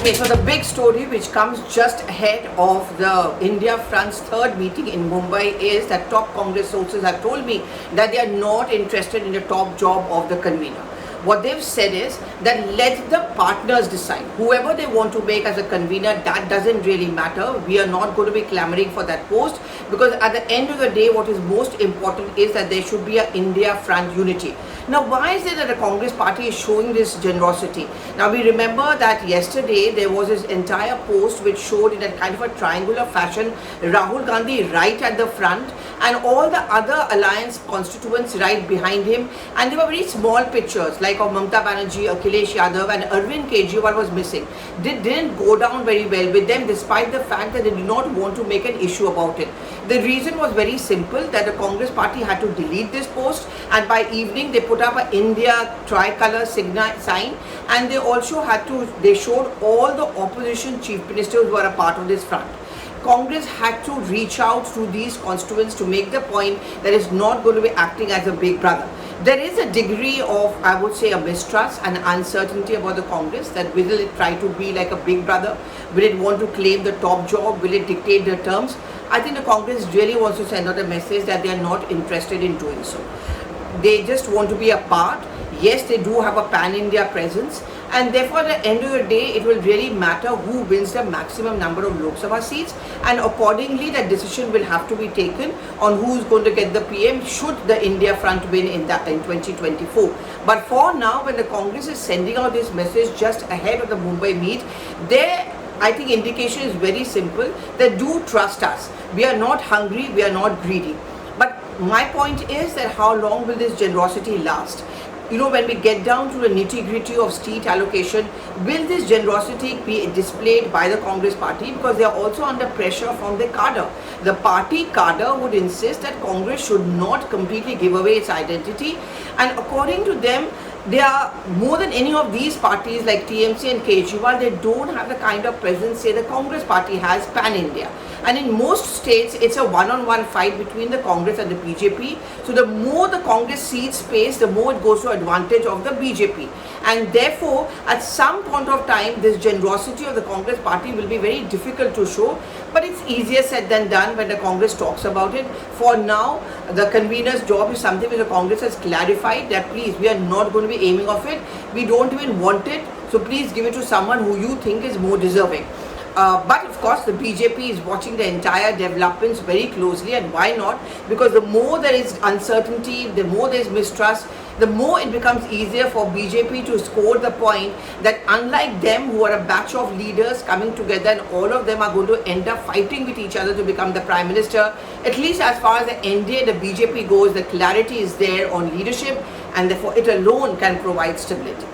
Okay, so the big story which comes just ahead of the India Front's third meeting in Mumbai is that top Congress sources have told me that they are not interested in the top job of the convener. What they've said is that let the partners decide. Whoever they want to make as a convener, that doesn't really matter. We are not going to be clamoring for that post, because at the end of the day, what is most important is that there should be an India Front unity. Now, why is it that the Congress party is showing this generosity? Now, we remember that yesterday there was this entire post which showed in a kind of a triangular fashion Rahul Gandhi right at the front and all the other alliance constituents right behind him, and they were very small pictures like of Mamata Banerjee, Akhilesh Yadav and Arvind Kejriwal was missing. They didn't go down very well with them, despite the fact that they did not want to make an issue about it. The reason was very simple, that the Congress party had to delete this post, and by evening they put up an India tricolor sign, and they also they showed all the opposition chief ministers who are a part of this front. Congress had to reach out to these constituents to make the point that it's not going to be acting as a big brother. There is a degree of, I would say, a mistrust and uncertainty about the Congress, that will it try to be like a big brother? Will it want to claim the top job? Will it dictate the terms? I think the Congress really wants to send out a message that they are not interested in doing so. They just want to be a part. Yes, they do have a pan-India presence, and therefore at the end of the day, it will really matter who wins the maximum number of Lok Sabha seats, and accordingly that decision will have to be taken on who's going to get the PM should the India Front win in 2024. But for now, when the Congress is sending out this message just ahead of the Mumbai meet, I think indication is very simple, that do trust us. We are not hungry, we are not greedy. But my point is that how long will this generosity last? You know, when we get down to the nitty-gritty of seat allocation, will this generosity be displayed by the Congress party? Because they are also under pressure from the cadre. The party cadre would insist that Congress should not completely give away its identity, and according to them, they are more than any of these parties like TMC and Kejriwal. They don't have the kind of presence, say, the Congress party has pan-India. And in most states, it's a one-on-one fight between the Congress and the BJP. So the more the Congress cedes space, the more it goes to advantage of the BJP. And therefore, at some point of time, this generosity of the Congress party will be very difficult to show. But it's easier said than done when the Congress talks about it. For now, the convener's job is something which the Congress has clarified, that please, we are not going to be aiming of it. We don't even want it. So please give it to someone who you think is more deserving. But of course, the BJP is watching the entire developments very closely, and why not? Because the more there is uncertainty, the more there is mistrust, the more it becomes easier for BJP to score the point that unlike them, who are a batch of leaders coming together and all of them are going to end up fighting with each other to become the Prime Minister, at least as far as the N.D.A, the BJP goes, the clarity is there on leadership, and therefore it alone can provide stability.